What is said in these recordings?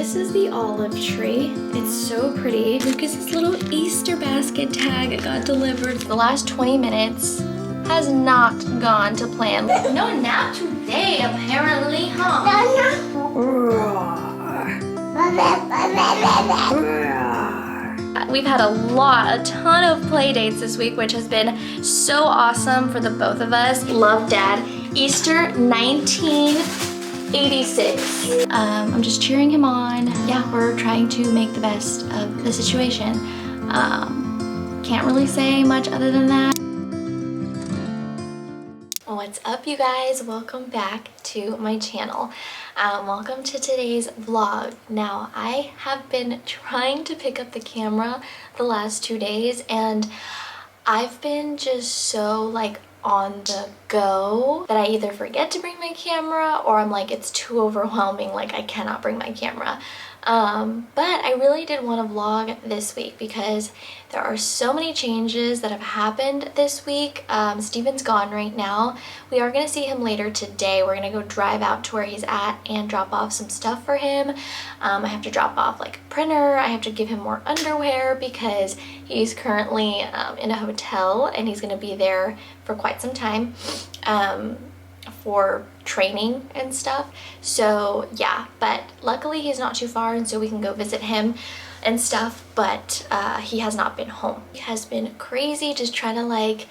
This is the olive tree. It's so pretty. Lucas's little Easter basket tag got delivered. The last 20 minutes has not gone to plan. No nap today, apparently, huh? We've had a ton of play dates this week, which has been so awesome for the both of us. Love Dad. Easter 1986. I'm just cheering him on. Yeah, we're trying to make the best of the situation. Can't really say much other than that. What's up, you guys? Welcome back to my channel. Welcome to today's vlog. Now, I have been trying to pick up the camera the last 2 days, and I've been just so like on the go that I either forget to bring my camera or I'm like, it's too overwhelming, like I cannot bring my camera. But I really did want to vlog this week because there are so many changes that have happened this week. Steven's gone right now. We are going to see him later today. We're going to go drive out to where he's at and drop off some stuff for him. I have to drop off like a printer. I have to give him more underwear because he's currently in a hotel and he's going to be there for quite some time. For training and stuff. So yeah, but luckily he's not too far and so we can go visit him and stuff, but he has not been home. It has been crazy just trying to like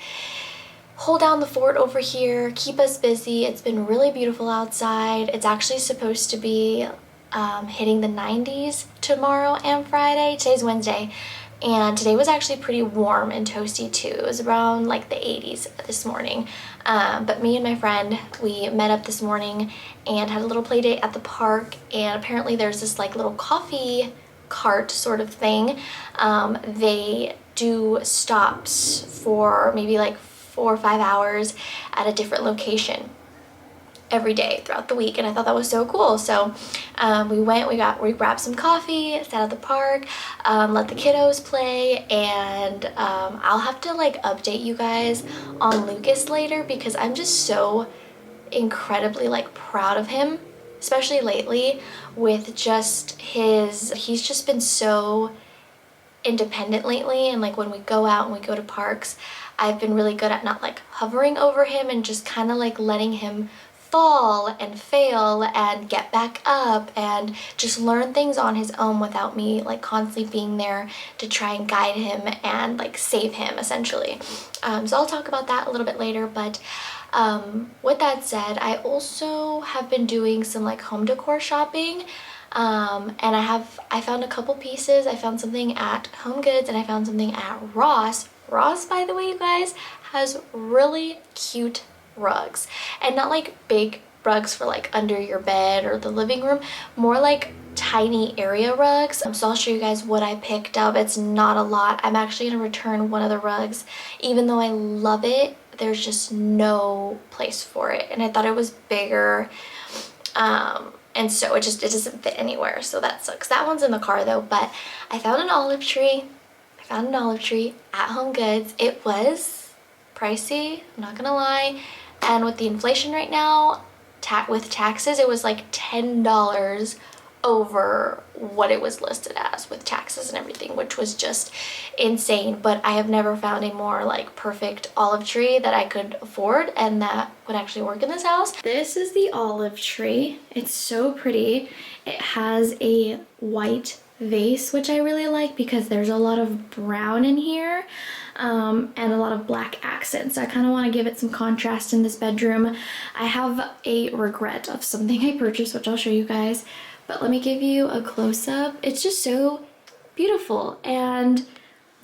hold down the fort over here, keep us busy. It's been really beautiful outside. It's actually supposed to be hitting the 90s tomorrow and Friday. Today's Wednesday. And today was actually pretty warm and toasty too. It was around like the 80s this morning. But me and my friend, we met up this morning and had a little play date at the park. And apparently there's this like little coffee cart sort of thing. They do stops for maybe like 4 or 5 hours at a different location every day throughout the week, and I thought that was so cool. So we went, we grabbed some coffee, sat at the park, let the kiddos play, and I'll have to like update you guys on Lucas later because I'm just so incredibly like proud of him, especially lately with just he's just been so independent lately, and like when we go out and we go to parks, I've been really good at not like hovering over him and just kind of like letting him fall and fail and get back up and just learn things on his own without me like constantly being there to try and guide him and like save him essentially. So I'll talk about that a little bit later, but with that said, I also have been doing some like home decor shopping, and I found a couple pieces. I found something at Home Goods and I found something at Ross. Ross, by the way, you guys, has really cute rugs, and not like big rugs for like under your bed or the living room, more like tiny area rugs. So I'll show you guys what I picked up. It's not a lot. I'm actually gonna return one of the rugs. Even though I love it, there's just no place for it, and I thought it was bigger, and so it doesn't fit anywhere, so that sucks. That one's in the car though. But I found an olive tree. At Home Goods. It was pricey, I'm not gonna lie, and with the inflation right now, with taxes, it was like $10 over what it was listed as with taxes and everything, which was just insane. But I have never found a more like perfect olive tree that I could afford and that would actually work in this house. This is the olive tree. It's so pretty. It has a white vase, which I really like because there's a lot of brown in here, and a lot of black accents. So I kind of want to give it some contrast in this bedroom. I have a regret of something I purchased, which I'll show you guys, but let me give you a close-up. It's just so beautiful, and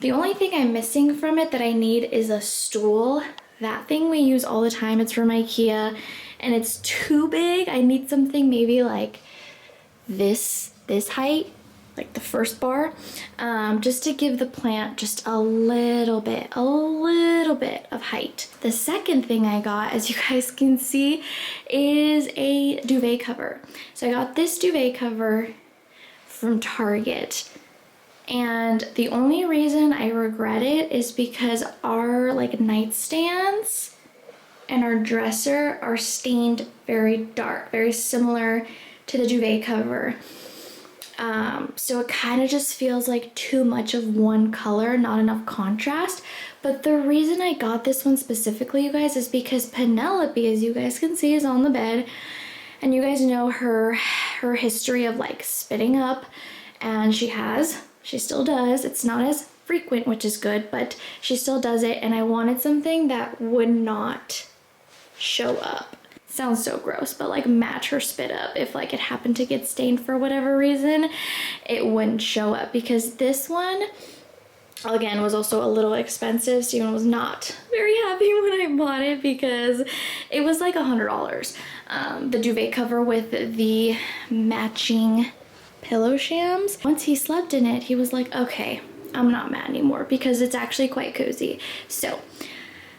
the only thing I'm missing from it that I need is a stool. That thing we use all the time. It's from IKEA and it's too big. I need something maybe like this height, like the first bar, just to give the plant just a little bit of height. The second thing I got, as you guys can see, is a duvet cover. So I got this duvet cover from Target, and the only reason I regret it is because our like nightstands and our dresser are stained very dark, very similar to the duvet cover. So it kind of just feels like too much of one color, not enough contrast. But the reason I got this one specifically, you guys, is because Penelope, as you guys can see, is on the bed. And you guys know her history of like spitting up, and she still does. It's not as frequent, which is good, but she still does it, and I wanted something that would not show up. Sounds so gross, but like match her spit up. If like it happened to get stained for whatever reason, it wouldn't show up, because this one, again, was also a little expensive. Steven was not very happy when I bought it because it was like $100. The duvet cover with the matching pillow shams. Once he slept in it, he was like, okay, I'm not mad anymore, because it's actually quite cozy. So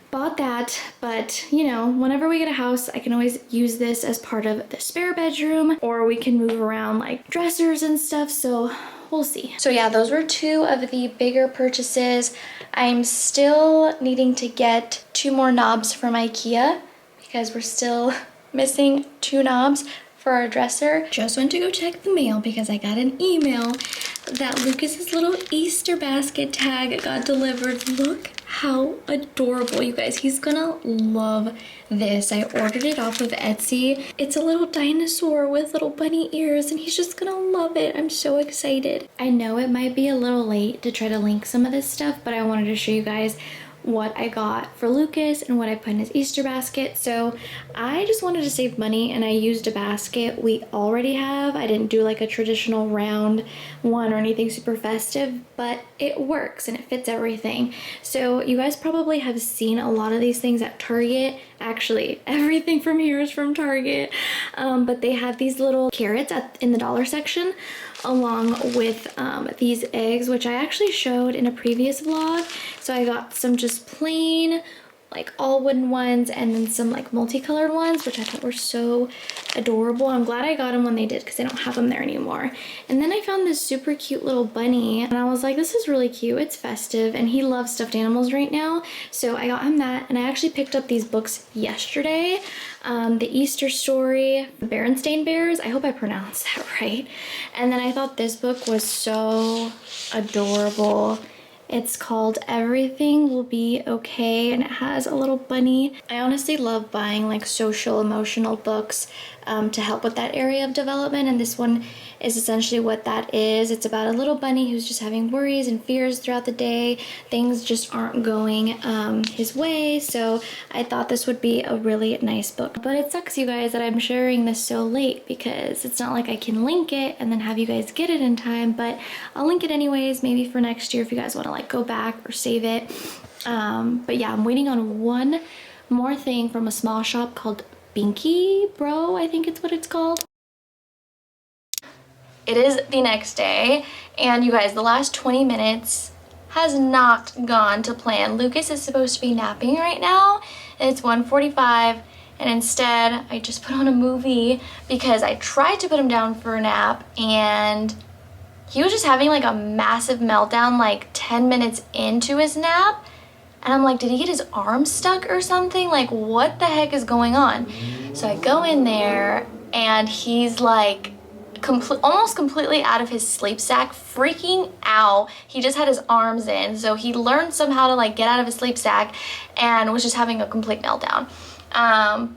bought that, but you know, whenever we get a house, I can always use this as part of the spare bedroom, or we can move around like dressers and stuff, so we'll see. So yeah, those were two of the bigger purchases. I'm still needing to get 2 more knobs from IKEA because we're still missing 2 knobs for our dresser. Just went to go check the mail because I got an email that Lucas's little Easter basket tag got delivered. Look how adorable, you guys. He's gonna love this. I ordered it off of Etsy. It's a little dinosaur with little bunny ears, and he's just gonna love it. I'm so excited. I know it might be a little late to try to link some of this stuff, but I wanted to show you guys what I got for Lucas and what I put in his Easter basket. So I just wanted to save money, and I used a basket we already have. I didn't do like a traditional round one or anything super festive, but it works and it fits everything. So you guys probably have seen a lot of these things at Target. Actually, everything from here is from Target, but they have these little carrots in the dollar section, along with these eggs, which I actually showed in a previous vlog. So I got some just plain, like all wooden ones, and then some like multicolored ones, which I thought were so adorable. I'm glad I got them when they did, because they don't have them there anymore. And then I found this super cute little bunny, and I was like, this is really cute. It's festive, and he loves stuffed animals right now. So I got him that, and I actually picked up these books yesterday. The Easter Story, the Berenstain Bears. I hope I pronounced that right. And then I thought this book was so adorable. It's called Everything Will Be Okay, and it has a little bunny. I honestly love buying like social emotional books to help with that area of development, and this one is essentially what that is. It's about a little bunny who's just having worries and fears throughout the day. Things just aren't going his way, so I thought this would be a really nice book. But it sucks, you guys, that I'm sharing this so late, because it's not like I can link it and then have you guys get it in time, but I'll link it anyways, maybe for next year if you guys want to like go back or save it. But yeah, I'm waiting on one more thing from a small shop called Binky Bro, I think it's what it's called. It is the next day, and you guys, the last 20 minutes has not gone to plan. Lucas is supposed to be napping right now, and it's 1:45, and instead I just put on a movie because I tried to put him down for a nap, and he was just having like a massive meltdown like 10 minutes into his nap. And I'm like, did he get his arm stuck or something? Like, what the heck is going on? So I go in there, and he's like almost completely out of his sleep sack, freaking out. He just had his arms in, so he learned somehow to like get out of his sleep sack and was just having a complete meltdown.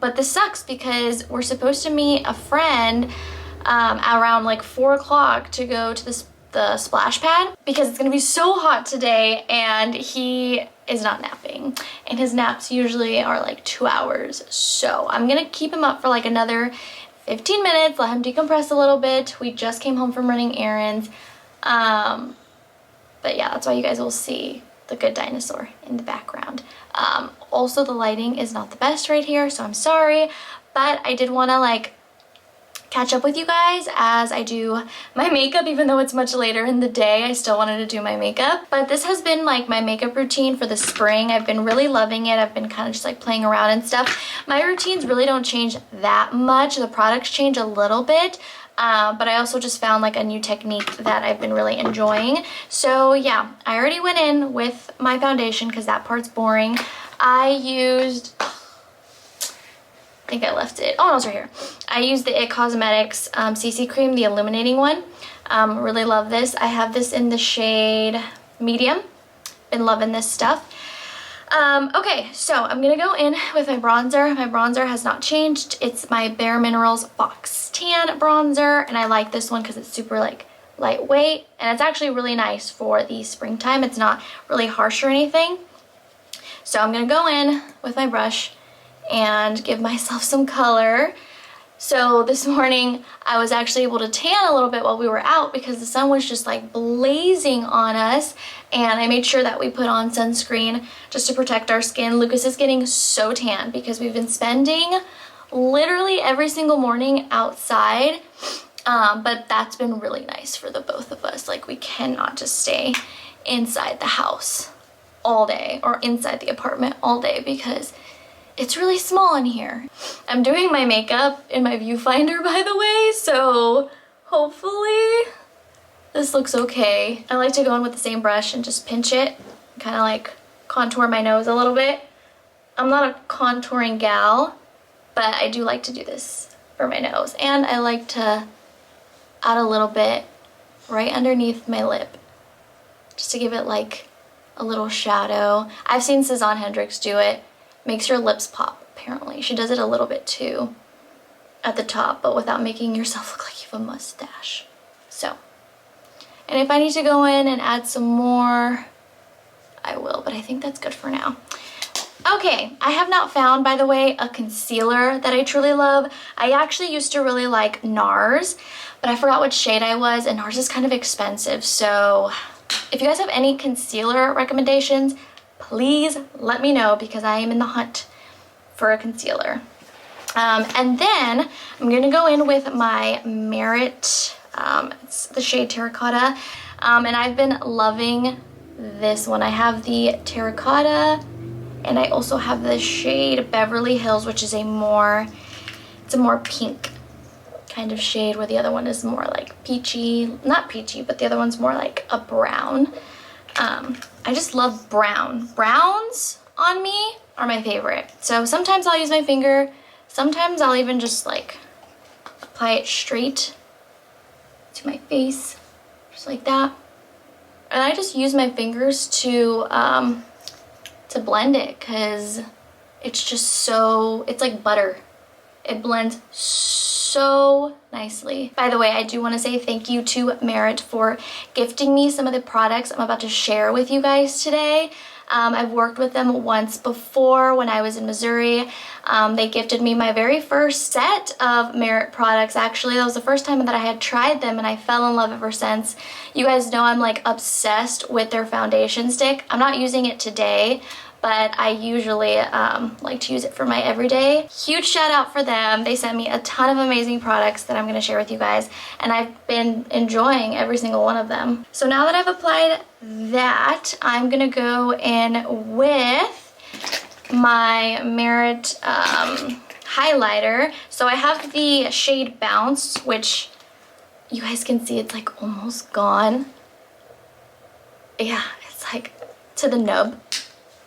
But this sucks because we're supposed to meet a friend around like 4 o'clock to go to the splash pad, because it's gonna be so hot today, and he is not napping, and his naps usually are like 2 hours. So I'm gonna keep him up for like another 15 minutes, let him decompress a little bit. We just came home from running errands. But yeah, that's why you guys will see the good dinosaur in the background. Also, the lighting is not the best right here, so I'm sorry, but I did want to like catch up with you guys as I do my makeup. Even though it's much later in the day, I still wanted to do my makeup. But this has been like my makeup routine for the spring. I've been really loving it. I've been kind of just like playing around and stuff. My routines really don't change that much. The products change a little bit, but I also just found like a new technique that I've been really enjoying. So yeah, I already went in with my foundation because that part's boring. I used, I think I left it. Oh no, it's right here. I used the IT Cosmetics CC cream, the illuminating one. Really love this. I have this in the shade medium. Been loving this stuff. Okay, so I'm gonna go in with my bronzer. My bronzer has not changed. It's my Bare Minerals Box Tan bronzer, and I like this one because it's super like lightweight, and it's actually really nice for the springtime. It's not really harsh or anything. So I'm gonna go in with my brush and give myself some color. So this morning I was actually able to tan a little bit while we were out because the sun was just like blazing on us, and I made sure that we put on sunscreen just to protect our skin. Lucas is getting so tan because we've been spending literally every single morning outside, but that's been really nice for the both of us. Like, we cannot just stay inside the house all day or inside the apartment all day because it's really small in here. I'm doing my makeup in my viewfinder, by the way, so hopefully this looks okay. I like to go in with the same brush and just pinch it, kind of like contour my nose a little bit. I'm not a contouring gal, but I do like to do this for my nose. And I like to add a little bit right underneath my lip, just to give it like a little shadow. I've seen Suzanne Hendricks do it. Makes your lips pop, apparently. She does it a little bit too at the top, but without making yourself look like you have a mustache. So, and if I need to go in and add some more, I will, but I think that's good for now. Okay, I have not found, by the way, a concealer that I truly love. I actually used to really like NARS, but I forgot what shade I was, and NARS is kind of expensive, so if you guys have any concealer recommendations, please let me know because I am in the hunt for a concealer. And then I'm gonna go in with my Merit, it's the shade Terracotta, and I've been loving this one. I have the Terracotta, and I also have the shade Beverly Hills, which is it's a more pink kind of shade, where the other one is more like peachy, not peachy, but the other one's more like a brown. I just love brown. Browns on me are my favorite. So sometimes I'll use my finger, sometimes I'll even just like apply it straight to my face, just like that. And I just use my fingers to blend it, because it's just so, it's like butter. It blends so nicely. By the way, I do want to say thank you to Merit for gifting me some of the products I'm about to share with you guys today. I've worked with them once before when I was in Missouri. They gifted me my very first set of Merit products. Actually, that was the first time that I had tried them, and I fell in love ever since. You guys know I'm like obsessed with their foundation stick. I'm not using it today, but I usually like to use it for my everyday. Huge shout out for them. They sent me a ton of amazing products that I'm gonna share with you guys, and I've been enjoying every single one of them. So now that I've applied that, I'm gonna go in with my Merit highlighter. So I have the shade Bounce, which you guys can see it's like almost gone. Yeah, it's like to the nub.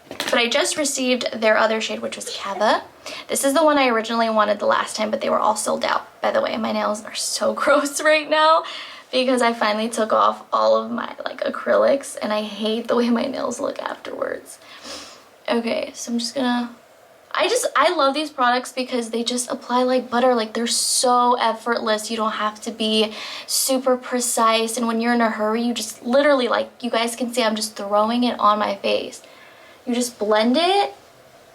But I just received their other shade, which was Cava. This is the one I originally wanted the last time, but they were all sold out. By the way, my nails are so gross right now because I finally took off all of my like acrylics, and I hate the way my nails look afterwards. Okay, so I'm just gonna, I love these products because they just apply like butter. Like, they're so effortless. You don't have to be super precise, and when you're in a hurry, you just literally, like you guys can see, I'm just throwing it on my face. You just blend it,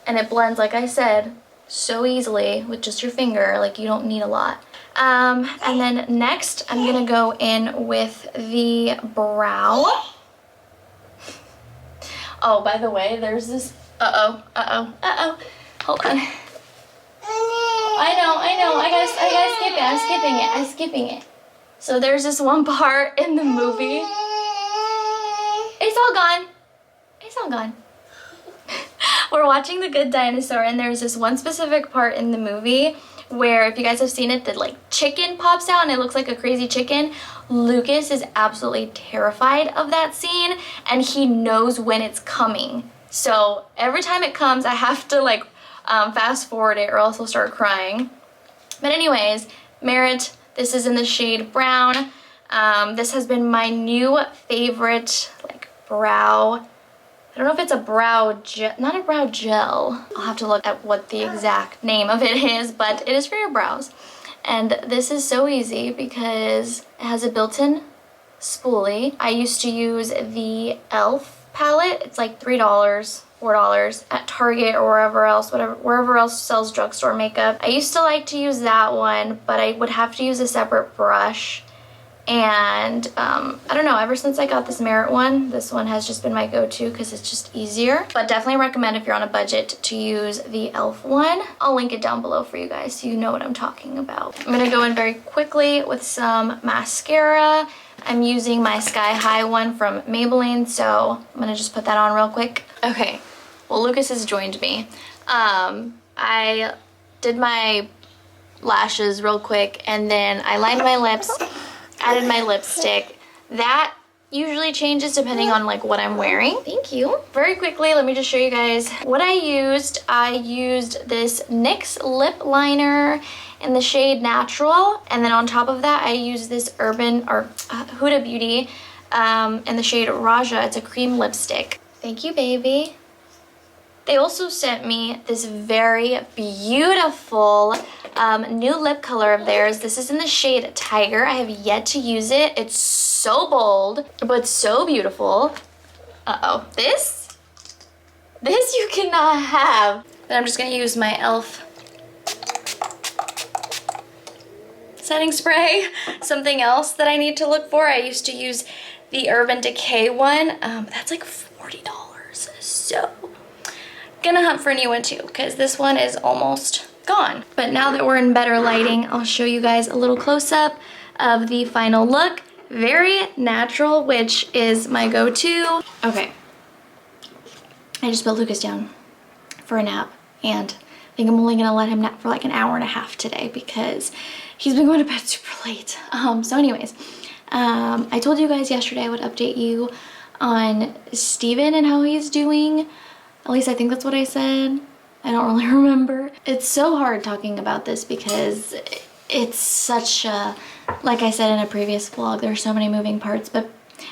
and it blends, like I said, so easily with just your finger. Like, you don't need a lot. And then next, I'm gonna go in with the brow. Oh, by the way, there's this, hold on. I know, I gotta skip it, I'm skipping it. So there's this one part in the movie. It's all gone. We're watching The Good Dinosaur, and there's this one specific part in the movie where, if you guys have seen it, the like chicken pops out and it looks like a crazy chicken. Lucas is absolutely terrified of that scene, and he knows when it's coming. So every time it comes, I have to like fast forward it or else he'll start crying. But anyways, Merit, this is in the shade Brown. This has been my new favorite, like, brow. I don't know if it's a brow gel, not a brow gel. I'll have to look at what the exact name of it is, but it is for your brows. And this is so easy because it has a built-in spoolie. I used to use the e.l.f. palette. It's like $3, $4 at Target or wherever else sells drugstore makeup. I used to like to use that one, but I would have to use a separate brush. And I don't know, ever since I got this Merit one, this one has just been my go-to because it's just easier. But definitely recommend if you're on a budget to use the e.l.f. one. I'll link it down below for you guys so you know what I'm talking about. I'm gonna go in very quickly with some mascara. I'm using my Sky High one from Maybelline, so I'm gonna just put that on real quick. Okay, well, Lucas has joined me. I did my lashes real quick, and then I lined my lips, added my lipstick. That usually changes depending on like what I'm wearing. Thank you. Very quickly, let me just show you guys what I used. I used this NYX lip liner in the shade Natural, and then on top of that I used this Huda Beauty in the shade Raja. It's a cream lipstick. Thank you, baby. They also sent me this very beautiful new lip color of theirs. This is in the shade Tiger. I have yet to use it. It's so bold, but so beautiful. Uh-oh. This you cannot have. Then I'm just gonna use my e.l.f. setting spray. Something else that I need to look for, I used to use the Urban Decay one. That's like $40. So gonna hunt for a new one too, because this one is almost gone. But now that we're in better lighting, I'll show you guys a little close-up of the final look. Very natural, which is my go-to. Okay, I just put Lucas down for a nap, and I think I'm only gonna let him nap for like an hour and a half today because he's been going to bed super late. So anyways, I told you guys yesterday I would update you on Steven and how he's doing. At least I think that's what I said. I don't really remember. It's so hard talking about this because it's such a, like I said in a previous vlog, there's so many moving parts, but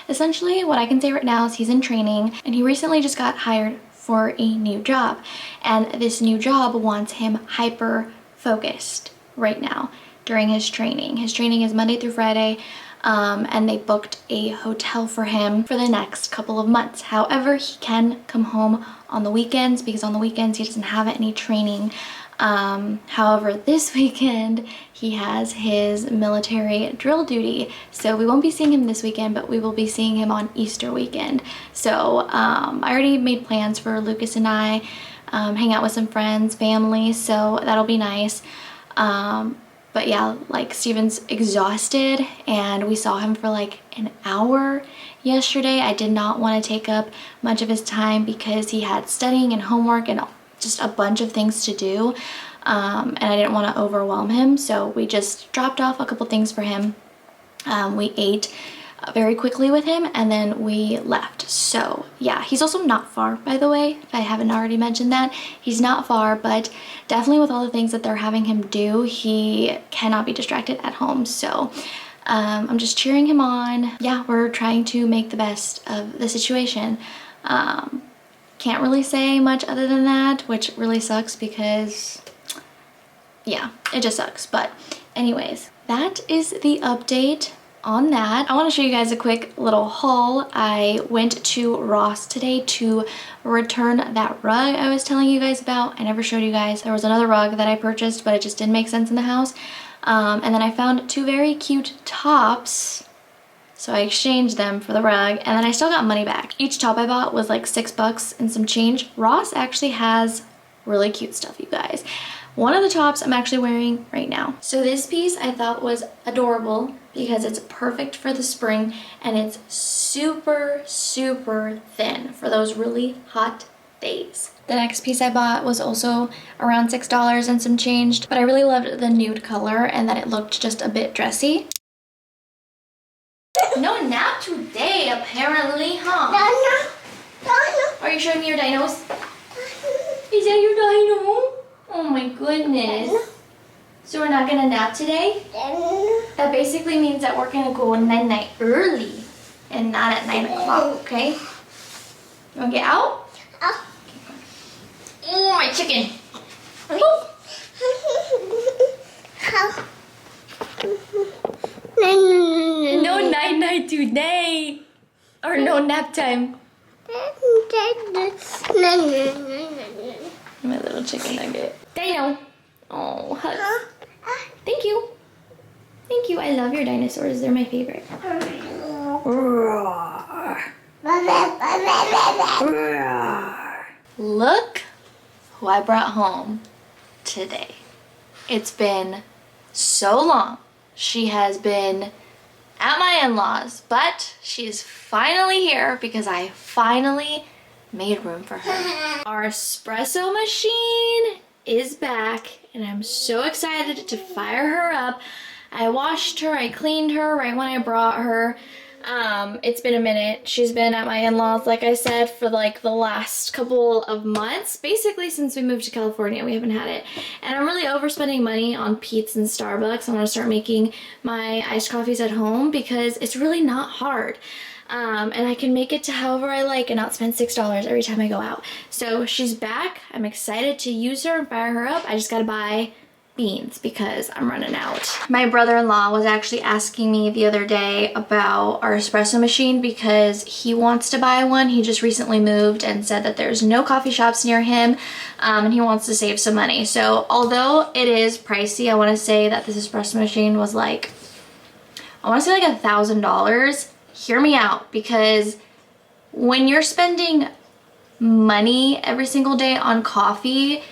essentially what I can say right now is he's in training, and he recently just got hired for a new job, and this new job wants him hyper focused right now during his training. His training is Monday through Friday. And they booked a hotel for him for the next couple of months. However, he can come home on the weekends because on the weekends he doesn't have any training. However, this weekend he has his military drill duty. So we won't be seeing him this weekend, but we will be seeing him on Easter weekend. So I already made plans for Lucas and I, hang out with some friends, family, so that'll be nice. But yeah, like Steven's exhausted, and we saw him for like an hour yesterday. I did not want to take up much of his time because he had studying and homework and just a bunch of things to do. And I didn't want to overwhelm him. So we just dropped off a couple things for him. We ate very quickly with him, and then we left. So yeah, he's also not far, by the way, if I haven't already mentioned that. He's not far, but definitely with all the things that they're having him do, he cannot be distracted at home. So I'm just cheering him on. Yeah, we're trying to make the best of the situation. Can't really say much other than that, which really sucks because yeah, it just sucks. But anyways, that is the update on that. I want to show you guys a quick little haul. I went to Ross today to return that rug I was telling you guys about. I never showed you guys. There was another rug that I purchased, but it just didn't make sense in the house. And then I found two very cute tops, so I exchanged them for the rug, and then I still got money back. Each top I bought was like $6 and some change. Ross actually has really cute stuff, you guys. One of the tops I'm actually wearing right now. So this piece I thought was adorable because it's perfect for the spring, and it's super, super thin for those really hot days. The next piece I bought was also around $6 and some change, but I really loved the nude color and that it looked just a bit dressy. No nap today, apparently, huh? Are you showing me your dinos? Is that your dino? Oh my goodness. So we're not gonna nap today? That basically means that we're gonna go night-night early and not at 9 o'clock, okay? You wanna get out? Oh, my chicken. No night-night today. Or no nap time. My little chicken nugget. Dino. Oh, hugs. Thank you. Thank you. I love your dinosaurs. They're my favorite. Look who I brought home today. It's been so long. She has been at my in-laws, but she is finally here because I finally made room for her. Our espresso machine is back and I'm so excited to fire her up. I washed her, I cleaned her right when I brought her. It's been a minute. She's been at my in-laws, like I said, for like the last couple of months. Basically since we moved to California, we haven't had it. And I'm really overspending money on Peet's and Starbucks. I want to start making my iced coffees at home because it's really not hard. And I can make it to however I like and not spend $6 every time I go out. So she's back. I'm excited to use her and fire her up. I just gotta buy beans because I'm running out. My brother-in-law was actually asking me the other day about our espresso machine because he wants to buy one. He just recently moved and said that there's no coffee shops near him, and he wants to save some money. So although it is pricey, I want to say that this espresso machine was like, I want to say like $1,000. Hear me out, because when you're spending money every single day on coffee,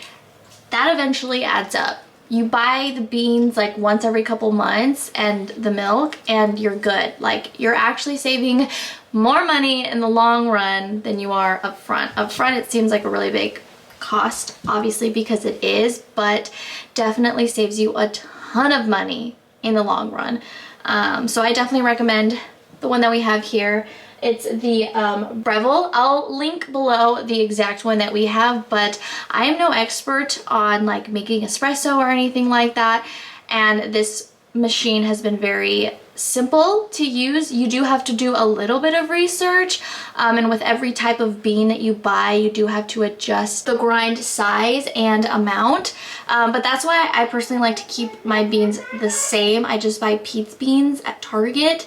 that eventually adds up. You buy the beans like once every couple months and the milk and you're good. Like you're actually saving more money in the long run than you are up front. Up front it seems like a really big cost, obviously, because it is, but definitely saves you a ton of money in the long run. So I definitely recommend the one that we have here. It's the Breville. I'll link below the exact one that we have, but I am no expert on like making espresso or anything like that. And this machine has been very simple to use. You do have to do a little bit of research, and with every type of bean that you buy, you do have to adjust the grind size and amount. But that's why I personally like to keep my beans the same. I just buy Peet's beans at Target.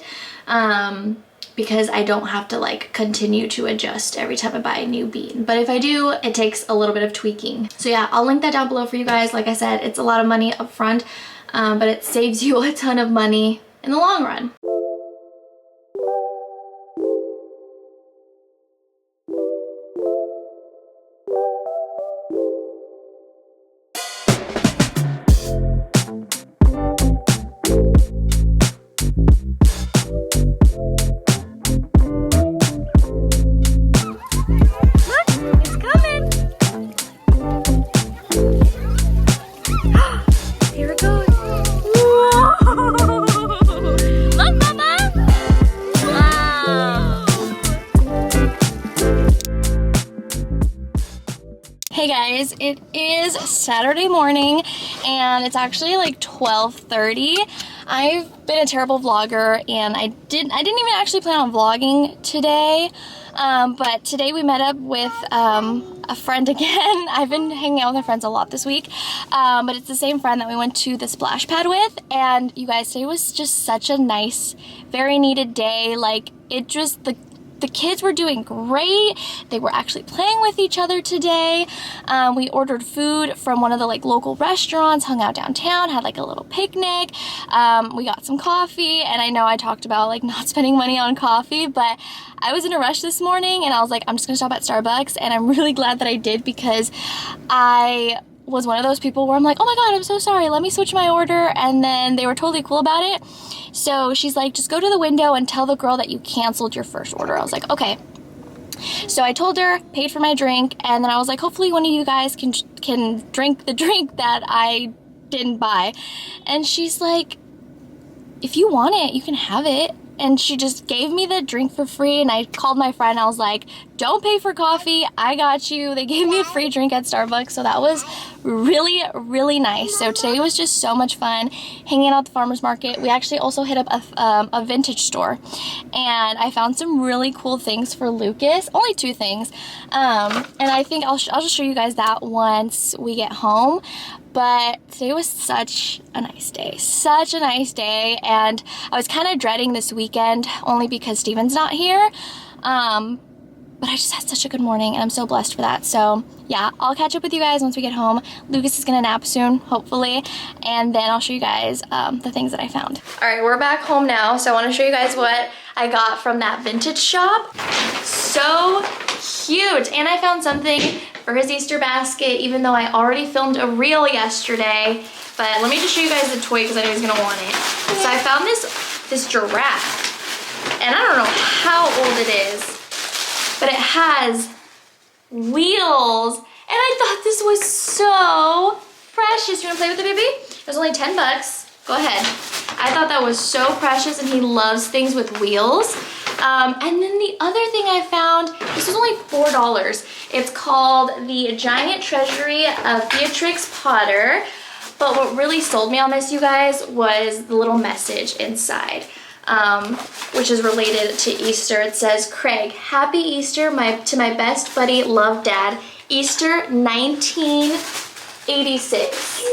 Because I don't have to like continue to adjust every time I buy a new bean. But if I do, it takes a little bit of tweaking. So yeah, I'll link that down below for you guys. Like I said, it's a lot of money up front, but it saves you a ton of money in the long run. Hey guys, it is Saturday morning and it's actually like 12:30. I've been a terrible vlogger and I didn't even actually plan on vlogging today, but today we met up with a friend again. I've been hanging out with my friends a lot this week, but it's the same friend that we went to the splash pad with, and you guys, today was just such a nice, very needed day. Like it just, the kids were doing great. They were actually playing with each other today. We ordered food from one of the like local restaurants, hung out downtown, had like a little picnic. We got some coffee, and I know I talked about like not spending money on coffee, but I was in a rush this morning and I was like, I'm just gonna stop at Starbucks, and I'm really glad that I did, because I was one of those people where I'm like, oh my god, I'm so sorry, let me switch my order, and then they were totally cool about it. So she's like, just go to the window and tell the girl that you canceled your first order. I was like, okay. So I told her, paid for my drink, and then I was like, hopefully one of you guys can drink the drink that I didn't buy. And she's like, if you want it, you can have it. and she just gave me the drink for free, and I called my friend. I was like, don't pay for coffee, I got you. They gave me a free drink at Starbucks, so that was really, really nice. So today was just so much fun hanging out at the farmer's market. We actually also hit up a vintage store, and I found some really cool things for Lucas. Only 2 things, and I think I'll just show you guys that once we get home. But today was such a nice day, and I was kind of dreading this weekend only because Steven's not here. But I just had such a good morning, and I'm so blessed for that. So yeah, I'll catch up with you guys once we get home. Lucas is gonna nap soon, hopefully, and then I'll show you guys the things that I found. All right, we're back home now, so I wanna show you guys what I got from that vintage shop. So cute, and I found something for his Easter basket, even though I already filmed a reel yesterday. But let me just show you guys the toy because I know he's gonna want it. So I found this giraffe, and I don't know how old it is, but it has wheels, and I thought this was so precious. You wanna play with it, baby? It was only 10 bucks. Go ahead. I thought that was so precious, and he loves things with wheels. And then the other thing I found, this was only $4. It's called the Giant Treasury of Beatrix Potter. But what really sold me on this, you guys, was the little message inside, which is related to Easter. It says, Craig, happy Easter to my best buddy, love Dad. Easter 1986.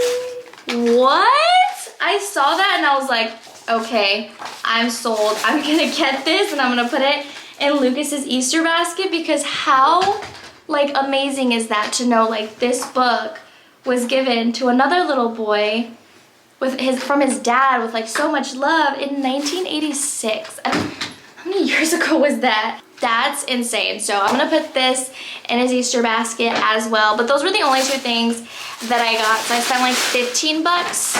What? I saw that and I was like, okay, I'm sold. I'm gonna get this and I'm gonna put it in Lucas's Easter basket, because how like amazing is that to know like this book was given to another little boy from his dad with like so much love in 1986. How many years ago was that? That's insane. So I'm gonna put this in his Easter basket as well. But those were the only 2 things that I got. So I spent like 15 bucks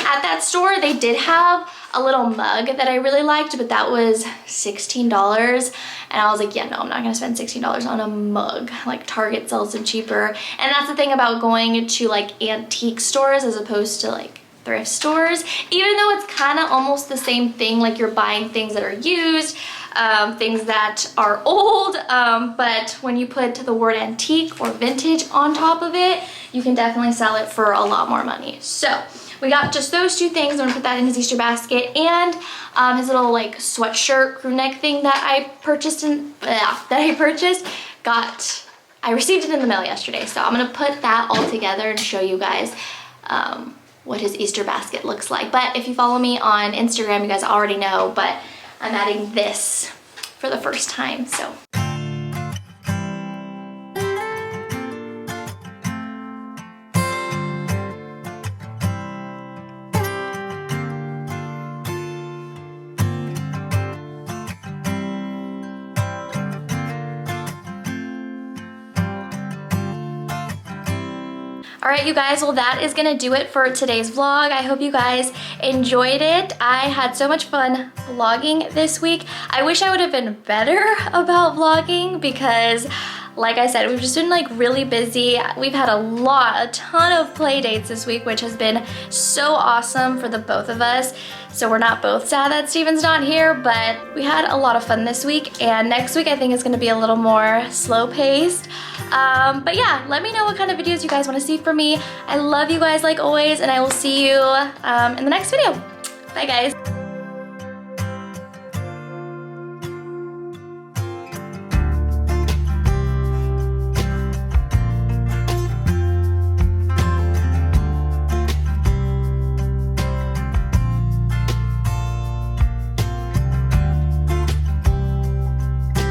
at that store. They did have a little mug that I really liked, but that was $16. And I was like, yeah, no, I'm not gonna spend $16 on a mug. Like Target sells them cheaper. And that's the thing about going to like antique stores as opposed to like thrift stores. Even though it's kind of almost the same thing, like you're buying things that are used, things that are old, but when you put the word antique or vintage on top of it, you can definitely sell it for a lot more money. So we got just those 2 things. I'm gonna put that in his Easter basket, and his little like sweatshirt crew neck thing that I purchased I received it in the mail yesterday. So I'm gonna put that all together and show you guys what his Easter basket looks like. But if you follow me on Instagram, you guys already know, but I'm adding this for the first time, so. All right, you guys, well, that is gonna do it for today's vlog. I hope you guys enjoyed it. I had so much fun vlogging this week. I wish I would have been better about vlogging because, like I said, we've just been like really busy. We've had a ton of play dates this week, which has been so awesome for the both of us. So we're not both sad that Steven's not here, but we had a lot of fun this week, and next week I think is gonna be a little more slow paced. But yeah, let me know what kind of videos you guys wanna see from me. I love you guys like always, and I will see you in the next video. Bye guys.